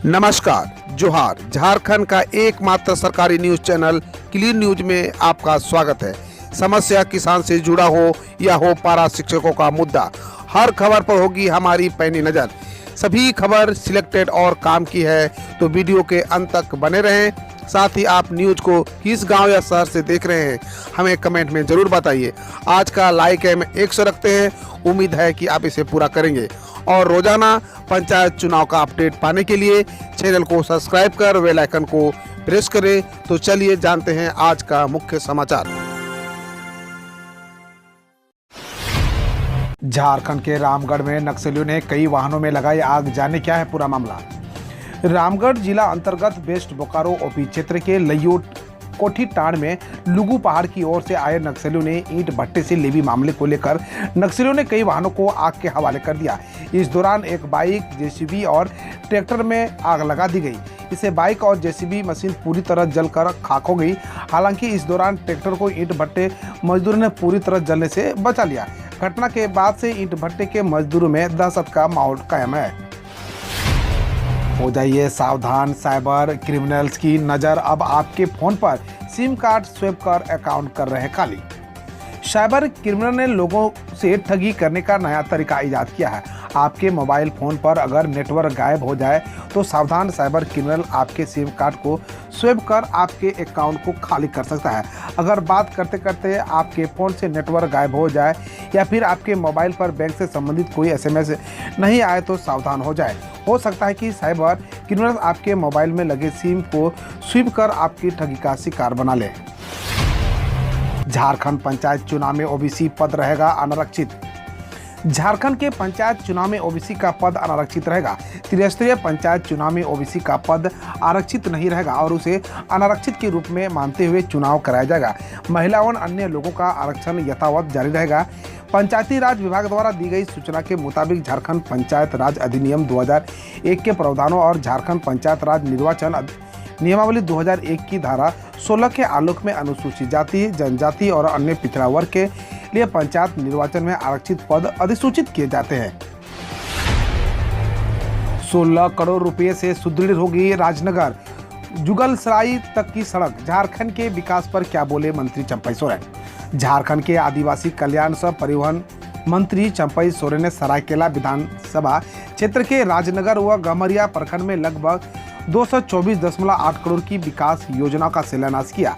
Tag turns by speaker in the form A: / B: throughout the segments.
A: नमस्कार, जोहार। झारखंड का एकमात्र सरकारी न्यूज चैनल क्लीन न्यूज में आपका स्वागत है। समस्या किसान से जुड़ा हो या हो पारा शिक्षकों का मुद्दा, हर खबर पर होगी हमारी पैनी नज़र। सभी खबर सिलेक्टेड और काम की है, तो वीडियो के अंत तक बने रहें। साथ ही आप न्यूज को किस गांव या शहर से देख रहे हैं, हमें कमेंट में ज़रूर बताइए। आज का लाइक हम 100 रखते हैं, उम्मीद है कि आप इसे पूरा करेंगे। और रोजाना पंचायत चुनाव का अपडेट पाने के लिए चैनल को सब्सक्राइब कर बेल आइकन को प्रेस करें। तो चलिए जानते हैं आज का मुख्य समाचार। झारखंड के रामगढ़ में नक्सलियों ने कई वाहनों में लगाई आग, जाने क्या है पूरा मामला। रामगढ़ जिला अंतर्गत वेस्ट बोकारो ओपी क्षेत्र के लैयो कोठी टांड में लुगू पहाड़ की ओर से आए नक्सलियों ने ईंट भट्टे से लेवी मामले को लेकर नक्सलियों ने कई वाहनों को आग के हवाले कर दिया। इस दौरान एक बाइक, जेसीबी और ट्रैक्टर में आग लगा दी गई। इससे बाइक और जेसीबी मशीन पूरी तरह जलकर खाक हो गई। हालांकि इस दौरान ट्रैक्टर को ईंट भट्टे मजदूरों ने पूरी तरह जलने से बचा लिया। घटना के बाद से ईंट भट्टे के मजदूरों में दहशत का माहौल कायम है। हो जाइए सावधान, साइबर क्रिमिनल्स की नज़र अब आपके फ़ोन पर सिम कार्ड स्वैप कर अकाउंट कर रहे हैं खाली। साइबर क्रिमिनल ने लोगों से ठगी करने का नया तरीका ईजाद किया है। आपके मोबाइल फ़ोन पर अगर नेटवर्क गायब हो जाए तो सावधान, साइबर क्रिमिनल आपके सिम कार्ड को स्वैप कर आपके अकाउंट को खाली कर सकता है। अगर बात करते करते आपके फ़ोन से नेटवर्क गायब हो जाए या फिर आपके मोबाइल पर बैंक से संबंधित कोई SMS नहीं आए तो सावधान हो जाए। हो सकता है कि साइबर क्रिमिनल आपके मोबाइल में लगे सिम को स्वैप कर आपकी ठगी का शिकार बना ले। झारखंड पंचायत चुनाव में ओबीसी पद रहेगा अनारक्षित। झारखंड के पंचायत चुनाव में ओबीसी का पद अनारक्षित रहेगा। त्रिस्तरीय पंचायत चुनाव में ओबीसी का पद आरक्षित नहीं रहेगा और उसे अनारक्षित के रूप में मानते हुए चुनाव कराया जाएगा। महिलाओं और अन्य लोगों का आरक्षण यथावत जारी रहेगा। पंचायती राज विभाग द्वारा दी गई सूचना के मुताबिक झारखंड पंचायत राज अधिनियम 2001 के प्रावधानों और झारखंड पंचायत राज निर्वाचन नियमावली 2001 की धारा 16 के आलोक में अनुसूचित जाति, जनजाति और अन्य पिछड़ा वर्ग के लिए पंचायत निर्वाचन में आरक्षित पद अधिसूचित किए जाते हैं। 16 करोड़ रुपए से सुदृढ़ होगी राजनगर जुगलसराय तक की सड़क। झारखंड के विकास पर क्या बोले मंत्री चंपई सोरेन। झारखंड के आदिवासी कल्याण सह परिवहन मंत्री चंपई सोरेन ने सरायकेला विधानसभा क्षेत्र के राजनगर व गमरिया प्रखंड में लगभग 224.8 करोड़ की विकास योजना का शिलान्यास किया।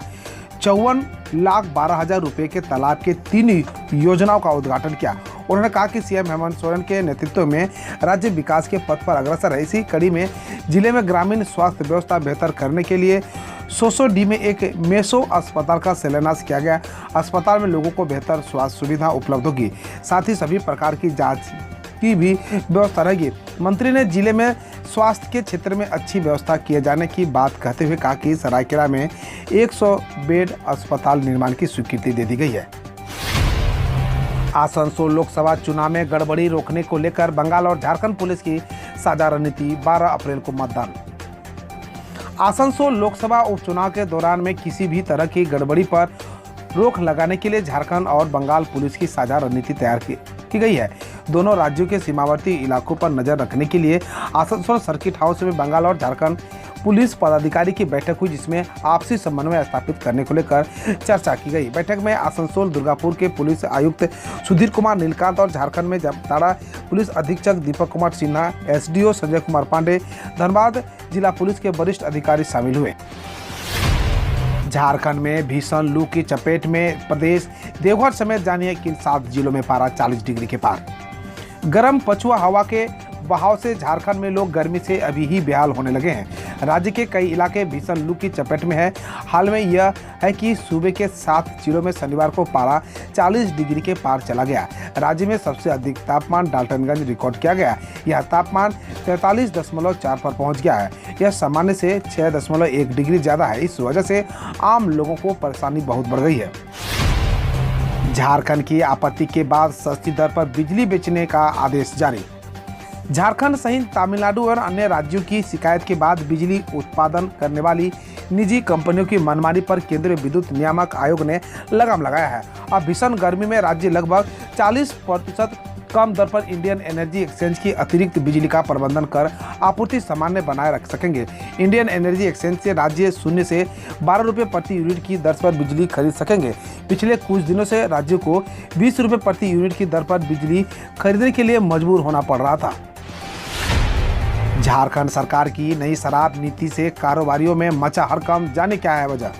A: 54,12,000 रुपए के तालाब के 3 योजनाओं का उद्घाटन किया। उन्होंने कहा कि सीएम हेमंत सोरेन के नेतृत्व में राज्य विकास के पथ पर अग्रसर है। इसी कड़ी में जिले में ग्रामीण स्वास्थ्य व्यवस्था बेहतर करने के लिए सोसोडी में एक मेसो अस्पताल का शिलान्यास किया गया। अस्पताल में लोगों को बेहतर स्वास्थ्य सुविधा उपलब्ध होगी, साथ ही सभी प्रकार की जांच की भी व्यवस्था रहेगी। मंत्री ने जिले में स्वास्थ्य के क्षेत्र में अच्छी व्यवस्था किए जाने की बात कहते हुए कहा कि सरायकेला में 100 बेड अस्पताल निर्माण की स्वीकृति दे दी गई है। आसनसोल लोकसभा चुनाव में गड़बड़ी रोकने को लेकर बंगाल और झारखंड पुलिस की साझा रणनीति। 12 अप्रैल को मतदान। आसनसोल लोकसभा उपचुनाव के दौरान में किसी भी तरह की गड़बड़ी पर रोक लगाने के लिए झारखंड और बंगाल पुलिस की साझा रणनीति तैयार की गई है। दोनों राज्यों के सीमावर्ती इलाकों पर नजर रखने के लिए आसनसोल सर्किट हाउस में बंगाल और झारखंड पुलिस पदाधिकारी की बैठक हुई, जिसमें आपसी समन्वय स्थापित करने को लेकर चर्चा की गई। बैठक में आसनसोल दुर्गापुर के पुलिस आयुक्त सुधीर कुमार नीलकांत और झारखंड में जामताड़ा पुलिस अधीक्षक दीपक कुमार सिन्हा, SDO संजय कुमार पांडे, धनबाद जिला पुलिस के वरिष्ठ अधिकारी शामिल हुए। झारखंड में भीषण लू की चपेट में प्रदेश, देवघर समेत जानिए किन 7 जिलों में पारा 40 डिग्री के पार। गर्म पछुआ हवा के बहाव से झारखंड में लोग गर्मी से अभी ही बेहाल होने लगे हैं। राज्य के कई इलाके भीषण लू की चपेट में है। हाल में यह है कि सूबे के 7 जिलों में शनिवार को पारा 40 डिग्री के पार चला गया। राज्य में सबसे अधिक तापमान डाल्टनगंज रिकॉर्ड किया गया। यह तापमान 43.4 पर पहुंच गया है। यह सामान्य से 6.1 डिग्री ज़्यादा है। इस वजह से आम लोगों को परेशानी बहुत बढ़ गई है। झारखंड की आपत्ति के बाद सस्ती दर पर बिजली बेचने का आदेश जारी। झारखंड सहित तमिलनाडु और अन्य राज्यों की शिकायत के बाद बिजली उत्पादन करने वाली निजी कंपनियों की मनमानी पर केंद्रीय विद्युत नियामक आयोग ने लगाम लगाया है। अब भीषण गर्मी में राज्य लगभग 40% कम दर पर इंडियन एनर्जी एक्सचेंज की अतिरिक्त बिजली का प्रबंधन कर आपूर्ति सामान्य बनाए रख सकेंगे। इंडियन एनर्जी एक्सचेंज से राज्य शून्य से 12 रुपये प्रति यूनिट की दर पर बिजली खरीद सकेंगे। पिछले कुछ दिनों से राज्यों को 20 रुपये प्रति यूनिट की दर पर बिजली खरीदने के लिए मजबूर होना पड़ रहा था। झारखंड सरकार की नई शराब नीति से कारोबारियों में मचा हड़कंप, जाने क्या है वजह।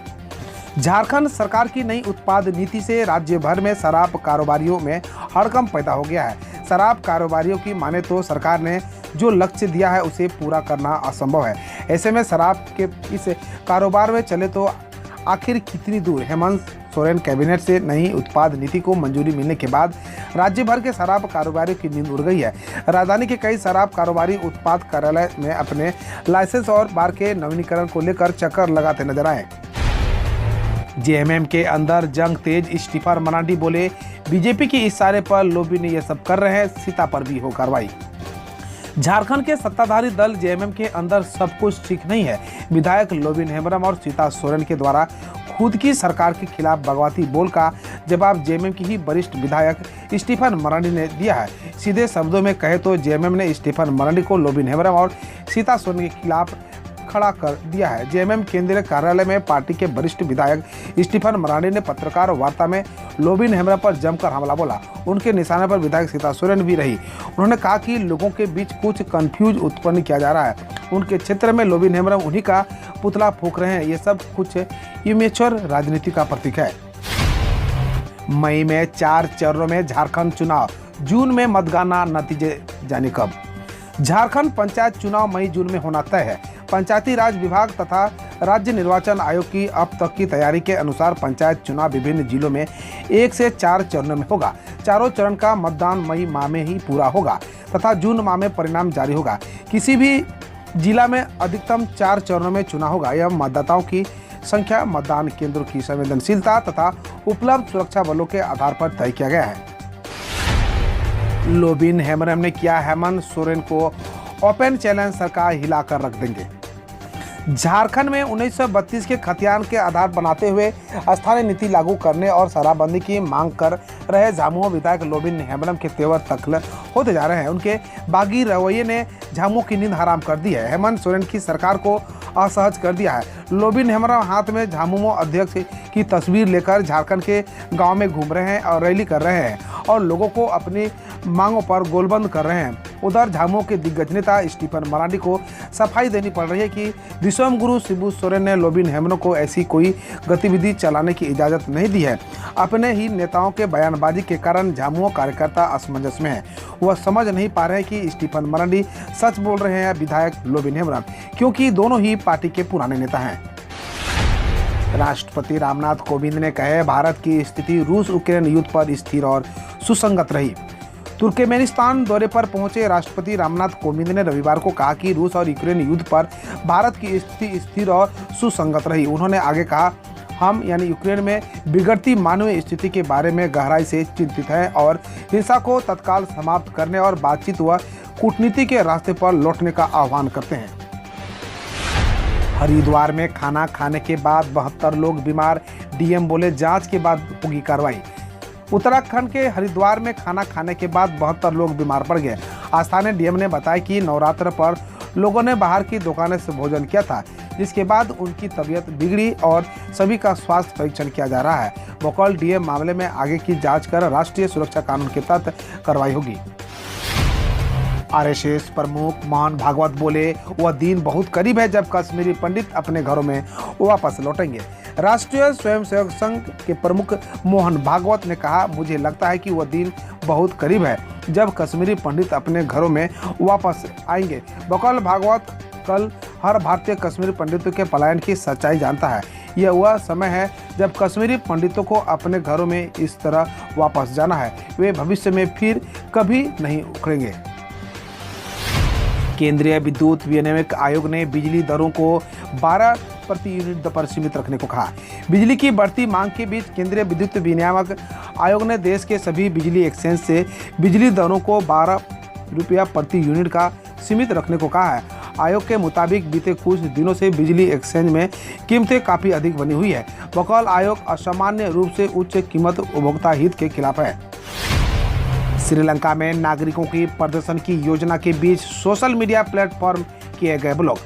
A: झारखंड सरकार की नई उत्पाद नीति से राज्य भर में शराब कारोबारियों में हड़कंप पैदा हो गया है। शराब कारोबारियों की माने तो सरकार ने जो लक्ष्य दिया है उसे पूरा करना असंभव है। ऐसे में शराब के इस कारोबार में चले तो आखिर कितनी दूर। हेमंत सोरेन कैबिनेट से नई उत्पाद नीति को मंजूरी मिलने के बाद राज्य भर के शराब कारोबारियों की नींद उड़ गई है। राजधानी के कई शराब कारोबारी उत्पाद कार्यालय में अपने लाइसेंस और बार के नवीनीकरण को लेकर चक्कर लगाते नजर आए। जेएमएम के अंदर जंग तेज, स्टीफन मरांडी बोले बीजेपी के इशारे पर लोबी ने ये सब कर रहे हैं, सीता पर भी हो कार्रवाई। झारखंड के सत्ताधारी दल जेएमएम के अंदर सब कुछ ठीक नहीं है। विधायक लोबिन हेम्ब्रम और सीता सोरेन के द्वारा खुद की सरकार के खिलाफ बगवाती बोल का जवाब जेएमएम की ही वरिष्ठ विधायक स्टीफन मरांडी ने दिया है। सीधे शब्दों में कहे तो जेएमएम ने स्टीफन मरांडी को लोबिन हेम्ब्रम और सीता सोरेन के खिलाफ खड़ा कर दिया है। जेएमएम केंद्रीय कार्यालय में पार्टी के वरिष्ठ विधायक स्टीफन मरांडी ने पत्रकार वार्ता में लोबिन हेम्ब्रम पर जमकर हमला बोला। उनके निशाने पर विधायक सीता सोरेन भी रही। उन्होंने कहा कि लोगों के बीच कुछ कंफ्यूज उत्पन्न किया जा रहा है। उनके क्षेत्र में लोबिन हेम्ब्रम उन्हीं का पुतला फूंक रहे हैं। ये सब कुछ इमेच्योर राजनीति का प्रतीक है। मई में 4 चरणों में झारखंड चुनाव, जून में मतगणना, नतीजे जाने कब। झारखंड पंचायत चुनाव मई जून में होना तय है। पंचायती राज विभाग तथा राज्य निर्वाचन आयोग की अब तक की तैयारी के अनुसार पंचायत चुनाव विभिन्न जिलों में 1 से 4 चरणों में होगा। चारों चरण का मतदान मई माह में ही पूरा होगा तथा जून माह में परिणाम जारी होगा। किसी भी जिला में अधिकतम 4 चरणों में चुनाव होगा। यह मतदाताओं की संख्या, मतदान केंद्रों की संवेदनशीलता तथा उपलब्ध सुरक्षा बलों के आधार पर तय किया गया है। लोबिन हेम्ब्रम ने किया हेमंत सोरेन को ओपन चैलेंज, सरकार हिलाकर रख देंगे। झारखंड में 1932 के खतियान के आधार बनाते हुए स्थानीय नीति लागू करने और शराबबंदी की मांग कर रहे झामुमो विधायक लोबिन हेम्ब्रम के तेवर तख्ल होते जा रहे हैं। उनके बागी रवैये ने झामुमो की नींद हराम कर दी है। हेमंत सोरेन की सरकार को असहज कर दिया है। लोबिन हेम्ब्रम हाथ में झामुमो अध्यक्ष की तस्वीर लेकर झारखंड के गांव में घूम रहे हैं और रैली कर रहे हैं और लोगों को अपनी मांगों पर गोलबंद कर रहे हैं। उधर झामुमो के दिग्गज नेता स्टीफन मरांडी को सफाई देनी पड़ रही है कि विश्वगुरु शिबू सोरेन ने लोबिन हेम्ब्रम को ऐसी कोई गतिविधि चलाने की इजाज़त नहीं दी है। अपने ही नेताओं के बयानबाजी के कारण झामुमो कार्यकर्ता असमंजस में है। वह समझ नहीं पा रहे कि स्टीफन मरांडी सच बोल रहे हैं विधायक लोबिन हेम्ब्रम, क्योंकि दोनों ही पार्टी के पुराने नेता हैं। राष्ट्रपति रामनाथ कोविंद ने कहा भारत की स्थिति रूस यूक्रेन युद्ध पर स्थिर और सुसंगत रही। तुर्कमेनिस्तान दौरे पर पहुंचे राष्ट्रपति रामनाथ कोविंद ने रविवार को कहा कि रूस और यूक्रेन युद्ध पर भारत की स्थिति स्थिर और सुसंगत रही। उन्होंने आगे कहा, हम यानी यूक्रेन में बिगड़ती मानवीय स्थिति के बारे में गहराई से चिंतित हैं और हिंसा को तत्काल समाप्त करने और बातचीत व कूटनीति के रास्ते पर लौटने का आह्वान करते हैं। हरिद्वार में खाना खाने के बाद 72 लोग बीमार, डीएम बोले जांच के बाद होगी कार्रवाई। उत्तराखंड के हरिद्वार में खाना खाने के बाद 72 लोग बीमार पड़ गए। स्थानीय डीएम ने बताया कि नवरात्र पर लोगों ने बाहर की दुकानें से भोजन किया था, जिसके बाद उनकी तबीयत बिगड़ी और सभी का स्वास्थ्य परीक्षण किया जा रहा है। भोपाल डीएम मामले में आगे की जांच कर राष्ट्रीय सुरक्षा कानून के तहत कार्रवाई होगी। आरएसएस प्रमुख मोहन भागवत बोले वह दिन बहुत करीब है जब कश्मीरी पंडित अपने घरों में वापस लौटेंगे। राष्ट्रीय स्वयंसेवक संघ के प्रमुख मोहन भागवत ने कहा, मुझे लगता है कि वह दिन बहुत करीब है जब कश्मीरी पंडित अपने घरों में वापस आएंगे। बकौल भागवत कल हर भारतीय कश्मीरी पंडितों के पलायन की सच्चाई जानता है। यह वह समय है जब कश्मीरी पंडितों को अपने घरों में इस तरह वापस जाना है। वे भविष्य में फिर कभी नहीं उखड़ेंगे। केंद्रीय विद्युत विनियामक आयोग ने बिजली दरों को 12 प्रति यूनिट पर सीमित रखने को कहा। बिजली की बढ़ती मांग के बीच केंद्रीय विद्युत विनियामक आयोग ने देश के सभी बिजली एक्सचेंज से बिजली दरों को 12 रुपया प्रति यूनिट का सीमित रखने को कहा है। आयोग के मुताबिक बीते कुछ दिनों से बिजली एक्सचेंज में कीमतें काफ़ी अधिक बनी हुई है। बकौल आयोग असामान्य रूप से उच्च कीमत उपभोक्ता हित के खिलाफ है। श्रीलंका में नागरिकों की प्रदर्शन की योजना के बीच सोशल मीडिया प्लेटफॉर्म किए गए ब्लॉक।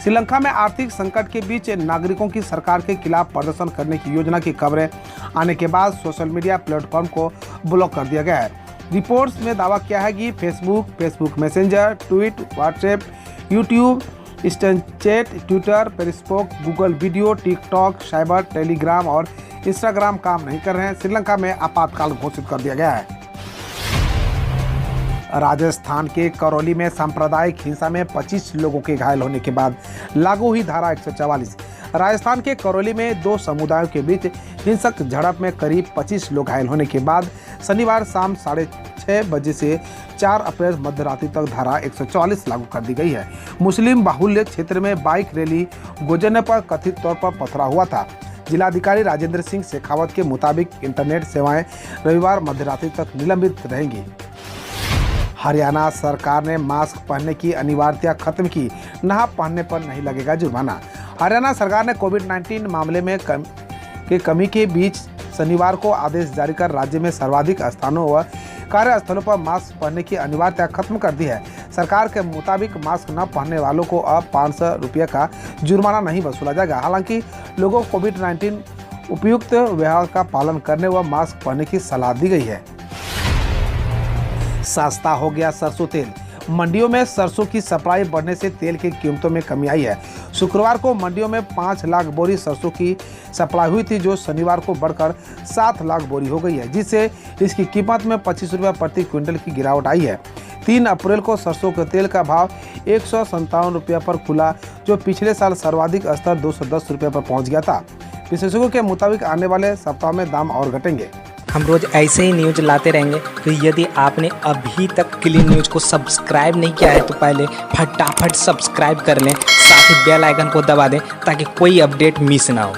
A: श्रीलंका में आर्थिक संकट के बीच नागरिकों की सरकार के खिलाफ प्रदर्शन करने की योजना की खबरें आने के बाद सोशल मीडिया प्लेटफॉर्म को ब्लॉक कर दिया गया है। रिपोर्ट्स में दावा किया है कि Facebook messenger, tweet, WhatsApp, YouTube, Snapchat, Twitter, periscope, Google video, TikTok, cyber, Telegram और इंस्टाग्राम काम नहीं कर रहे हैं। श्रीलंका में आपातकाल घोषित कर दिया गया है। राजस्थान के करौली में सांप्रदायिक हिंसा में 25 लोगों के घायल होने के बाद लागू हुई धारा 144। राजस्थान के करौली में दो समुदायों के बीच हिंसक झड़प में करीब 25 लोग घायल होने के बाद शनिवार शाम 6:30 बजे से 4 अप्रैल मध्यरात्रि तक धारा 144 लागू कर दी गई है। मुस्लिम बाहुल्य क्षेत्र में बाइक रैली गुजरने पर कथित तौर पर पथराव हुआ था। जिलाधिकारी राजेंद्र सिंह शेखावत के मुताबिक इंटरनेट सेवाएं रविवार मध्यरात्रि तक निलंबित रहेंगी। हरियाणा सरकार ने मास्क पहनने की अनिवार्यता खत्म की, न पहनने पर नहीं लगेगा जुर्माना। हरियाणा सरकार ने कोविड-19 मामले में कमी के बीच शनिवार को आदेश जारी कर राज्य में सर्वाधिक स्थानों व कार्यस्थलों पर मास्क पहनने की अनिवार्यता खत्म कर दी है। सरकार के मुताबिक मास्क न पहनने वालों को अब 500 रुपये का जुर्माना नहीं वसूला जाएगा। हालांकि लोगों को कोविड-19 उपयुक्त व्यवहार का पालन करने व मास्क पहनने की सलाह दी गई है। सस्ता हो गया सरसों तेल। मंडियों में सरसों की सप्लाई बढ़ने से तेल की कीमतों में कमी आई है। शुक्रवार को मंडियों में 5 लाख बोरी सरसों की सप्लाई हुई थी, जो शनिवार को बढ़कर 7 लाख बोरी हो गई है, जिससे इसकी कीमत में 25 रुपये प्रति क्विंटल की गिरावट आई है। 3 अप्रैल को सरसों के तेल का भाव 157 रुपये पर खुला, जो पिछले साल सर्वाधिक स्तर 210 रुपये पर पहुंच गया था। विशेषज्ञों के मुताबिक आने वाले सप्ताह में दाम और घटेंगे।
B: हम रोज ऐसे ही न्यूज लाते रहेंगे, तो यदि आपने अभी तक क्लीन न्यूज को सब्सक्राइब नहीं किया है तो पहले फटाफट सब्सक्राइब कर लें, साथ ही बेल आइकन को दबा दें ताकि कोई अपडेट मिस ना हो।